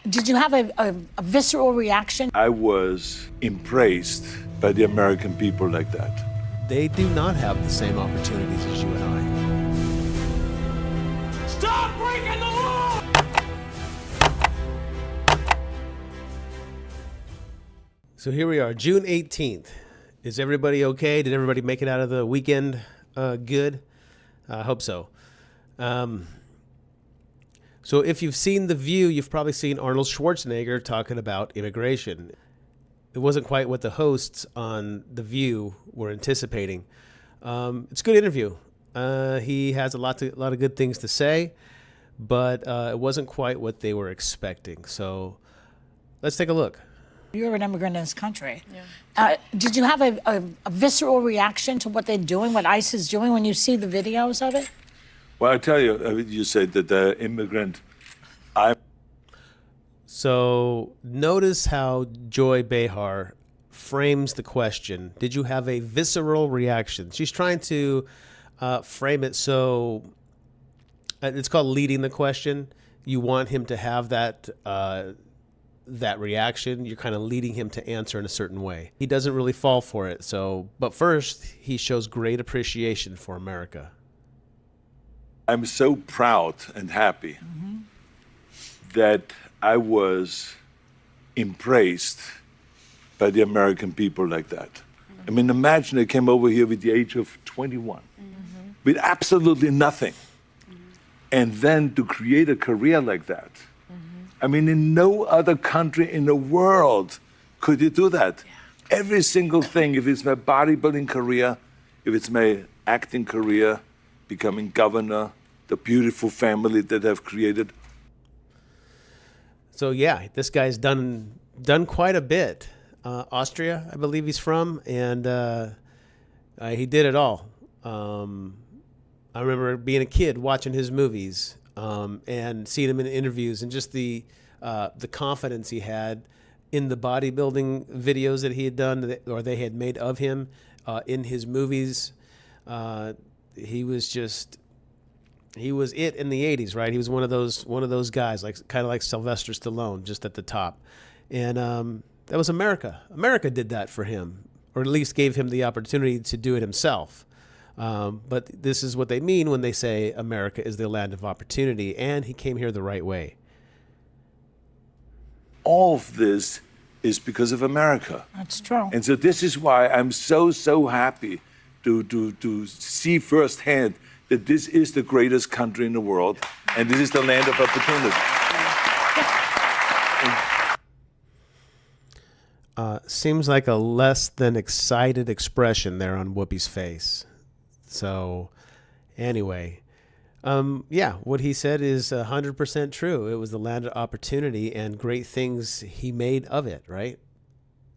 Did you have a visceral reaction? I was impressed by the American people like that. They do not have the same opportunities as you and I. Stop breaking the law! So here we are, June 18th. Is everybody okay? Did everybody make it out of the weekend good? I hope so. So if you've seen The View, you've probably seen Arnold Schwarzenegger talking about immigration. It wasn't quite what the hosts on The View were anticipating. It's a good interview. He has a lot of good things to say, but it wasn't quite what they were expecting. So let's take a look. You're an immigrant in this country. Yeah. Did you have a visceral reaction to what they're doing, what ICE is doing, when you see the videos of it? Well, I tell you, you said that the immigrant. So notice how Joy Behar frames the question. Did you have a visceral reaction? She's trying to frame it so it's called leading the question. You want him to have that reaction. You're kind of leading him to answer in a certain way. He doesn't really fall for it. But first, he shows great appreciation for America. I'm so proud and happy that I was impressed by the American people like that. I mean, imagine I came over here with the age of 21, with absolutely nothing. And then to create a career like that. I mean, in no other country in the world could you do that. Yeah. Every single thing, if it's my bodybuilding career, if it's my acting career, becoming governor, the beautiful family that I've created. So yeah, this guy's done quite a bit. Austria, I believe he's from, and he did it all. I remember being a kid watching his movies and seeing him in interviews, and just the confidence he had in the bodybuilding videos that he had done or they had made of him in his movies. He was it in the 80s, right? He was one of those guys, kind of like Sylvester Stallone, just at the top. And that was America. America did that for him, or at least gave him the opportunity to do it himself. But this is what they mean when they say America is the land of opportunity, and he came here the right way. All of this is because of America. That's true. And so this is why I'm so happy to see firsthand that this is the greatest country in the world, and this is the land of opportunity. Seems like a less than excited expression there on Whoopi's face. So anyway, what he said is 100% true. It was the land of opportunity and great things he made of it, right?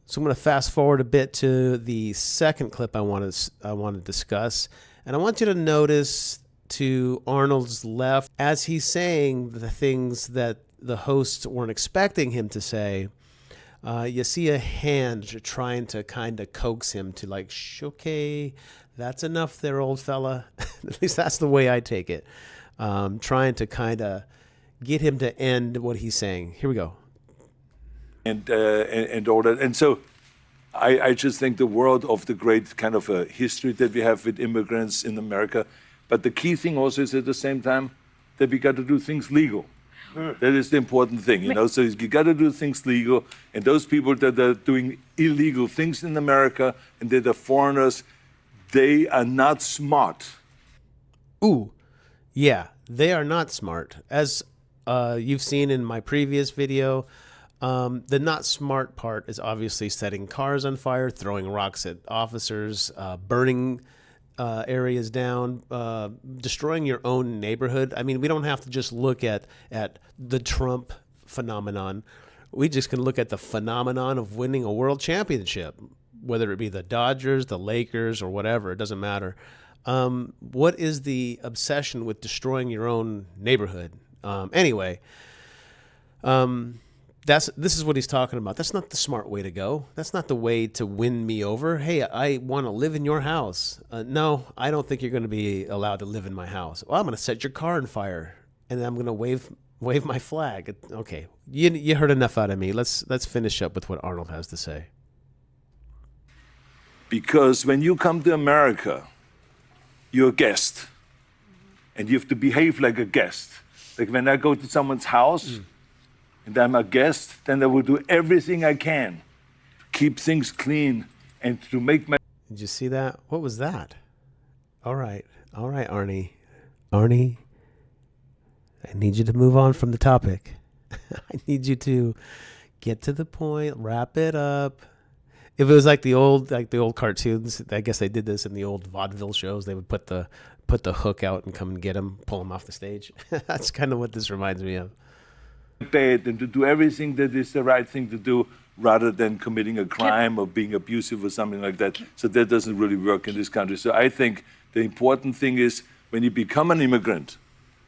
So I'm going to fast forward a bit to the second clip I want to discuss. And I want you to notice to Arnold's left as he's saying the things that the hosts weren't expecting him to say. You see a hand trying to kind of coax him to like, okay, that's enough there, old fella. At least that's the way I take it. Trying to kind of get him to end what he's saying. Here we go. And all that. And so I just think the world of the great kind of history that we have with immigrants in America. But the key thing also is at the same time that we got to do things legal. That is the important thing, you know. So you got to do things legal. And those people that are doing illegal things in America and that are foreigners, they are not smart. Ooh, yeah, they are not smart. As you've seen in my previous video, the not smart part is obviously setting cars on fire, throwing rocks at officers, burning areas down, destroying your own neighborhood. I mean, we don't have to just look at the Trump phenomenon. We just can look at the phenomenon of winning a world championship, whether it be the Dodgers, the Lakers, or whatever. It doesn't matter. What is the obsession with destroying your own neighborhood? Anyway, this is what he's talking about. That's not the smart way to go. That's not the way to win me over. Hey, I want to live in your house. No, I don't think you're going to be allowed to live in my house. Well, I'm going to set your car on fire, and then I'm going to wave Wave my flag. Okay, you heard enough out of me. Let's finish up with what Arnold has to say. Because when you come to America, you're a guest. And you have to behave like a guest. Like when I go to someone's house and I'm a guest, then I will do everything I can to keep things clean and to make my... Did you see that? What was that? All right, Arnie. Arnie, I need you to move on from the topic. I need you to get to the point, wrap it up. If it was like the old cartoons, I guess they did this in the old vaudeville shows. They would put the hook out and come and get him, pull him off the stage. That's kind of what this reminds me of. bed and to do everything that is the right thing to do rather than committing a crime or being abusive or something like that. So that doesn't really work in this country. So I think the important thing is when you become an immigrant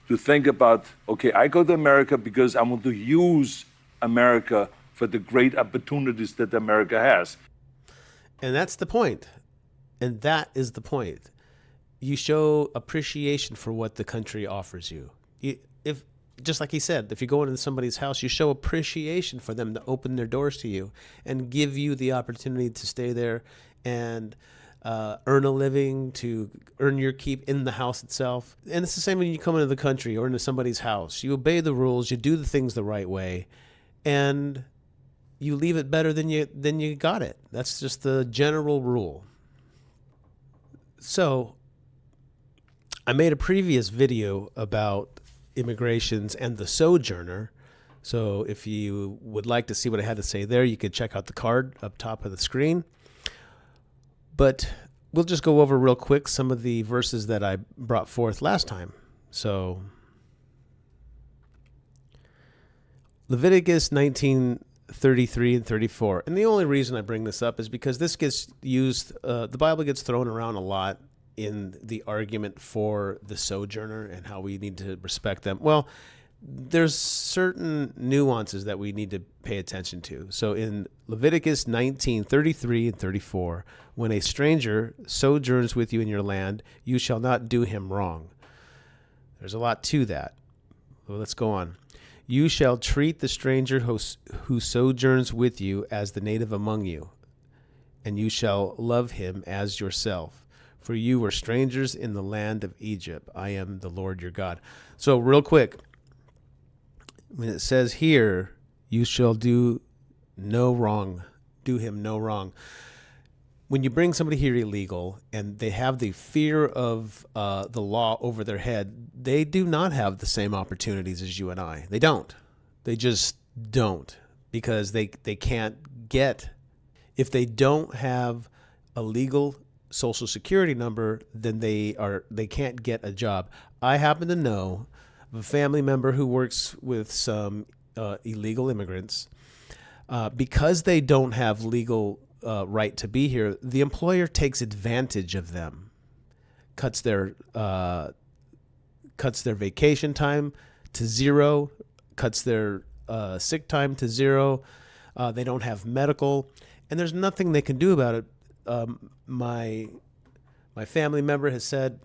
to think about, okay, I go to America because I want to use America for the great opportunities that America has. And that's the point. And that is the point. You show appreciation for what the country offers you. If, just like he said, if you go into somebody's house, you show appreciation for them to open their doors to you and give you the opportunity to stay there and earn a living, to earn your keep in the house itself. And it's the same when you come into the country or into somebody's house. You obey the rules, you do the things the right way, and you leave it better than you got it. That's just the general rule. So I made a previous video about immigrations and the sojourner. So if you would like to see what I had to say there, you could check out the card up top of the screen. But we'll just go over real quick some of the verses that I brought forth last time. So Leviticus 19:33 and 34. And the only reason I bring this up is because this gets used, the Bible gets thrown around a lot in the argument for the sojourner and how we need to respect them. Well, there's certain nuances that we need to pay attention to. So in Leviticus 19:33 and 34, when a stranger sojourns with you in your land, you shall not do him wrong. There's a lot to that. Well, let's go on. You shall treat the stranger who sojourns with you as the native among you, and you shall love him as yourself. For you were strangers in the land of Egypt. I am the Lord your God. So real quick, when it says here, you shall do no wrong, do him no wrong. When you bring somebody here illegal and they have the fear of the law over their head, they do not have the same opportunities as you and I. They don't. They just don't, because they can't get, if they don't have a legal Social Security number, then they can't get a job. I happen to know of a family member who works with some illegal immigrants. Because they don't have legal right to be here, the employer takes advantage of them, cuts their vacation time to zero, cuts their sick time to zero. They don't have medical, and there's nothing they can do about it. My family member has said,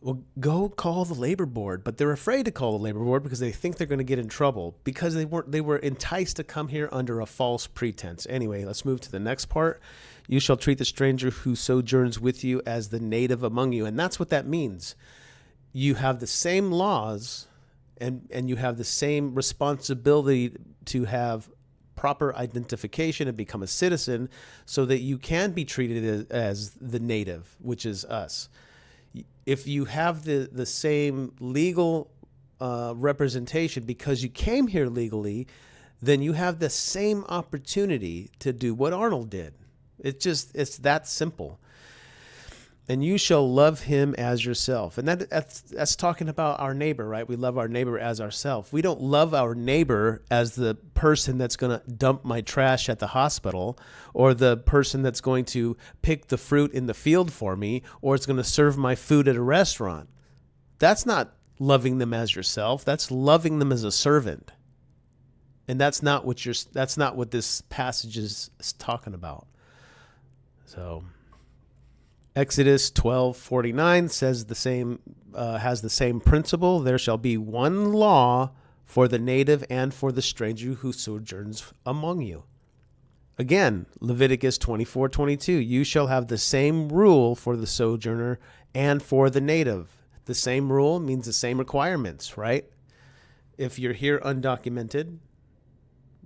well, go call the labor board, but they're afraid to call the labor board because they think they're going to get in trouble because they were enticed to come here under a false pretense. Anyway, let's move to the next part. You shall treat the stranger who sojourns with you as the native among you. And that's what that means. You have the same laws and you have the same responsibility to have proper identification and become a citizen so that you can be treated as the native, which is us. If you have the same legal representation because you came here legally, then you have the same opportunity to do what Arnold did. It's that simple. And you shall love him as yourself. And that's talking about our neighbor, right? We love our neighbor as ourselves. We don't love our neighbor as the person that's going to dump my trash at the hospital, or the person that's going to pick the fruit in the field for me, or it's going to serve my food at a restaurant. That's not loving them as yourself. That's loving them as a servant. And that's not what this passage is talking about. So Exodus 12:49 says the same, has the same principle. There shall be one law for the native and for the stranger who sojourns among you. Again, Leviticus 24:22, you shall have the same rule for the sojourner and for the native. The same rule means the same requirements, right? If you're here undocumented,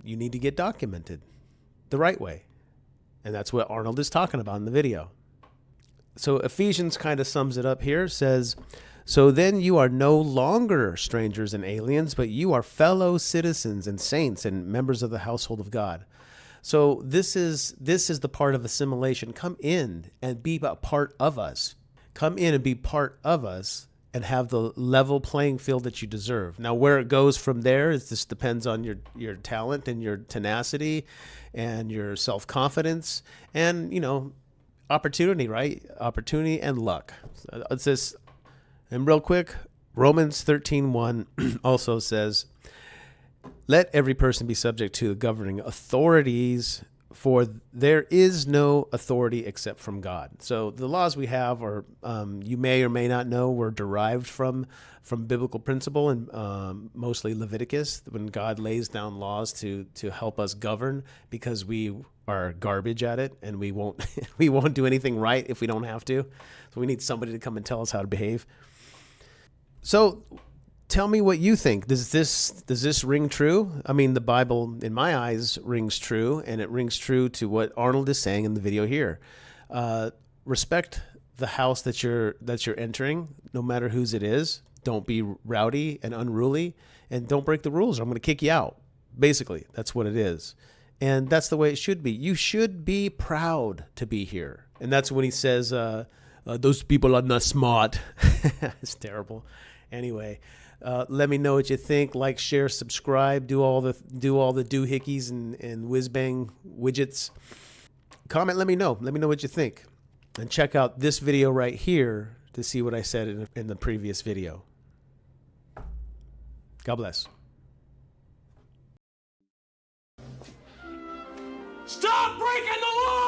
you need to get documented the right way. And that's what Arnold is talking about in the video. So Ephesians kind of sums it up here, says, so then you are no longer strangers and aliens, but you are fellow citizens and saints and members of the household of God. So this is the part of assimilation. Come in and be a part of us. Come in and be part of us and have the level playing field that you deserve. Now, where it goes from there is this depends on your talent and your tenacity and your self-confidence and, opportunity, right? Opportunity and luck. It's this, and real quick, Romans 13:1 also says, let every person be subject to the governing authorities, for there is no authority except from God. So the laws we have are, you may or may not know, were derived from biblical principle and mostly Leviticus, when God lays down laws to help us govern, because we are garbage at it and we won't we won't do anything right if we don't have to. So we need somebody to come and tell us how to behave. So tell me what you think. Does this ring true? I mean, the Bible, in my eyes, rings true, and it rings true to what Arnold is saying in the video here. Respect the house that you're entering, no matter whose it is. Don't be rowdy and unruly, and don't break the rules, or I'm going to kick you out. Basically, that's what it is. And that's the way it should be. You should be proud to be here. And that's when he says, those people are not smart. It's terrible. Anyway, let me know what you think. Like, share, subscribe, do all the doohickeys and whiz-bang widgets. Comment, let me know. Let me know what you think. And check out this video right here to see what I said in the previous video. God bless. Stop breaking the law!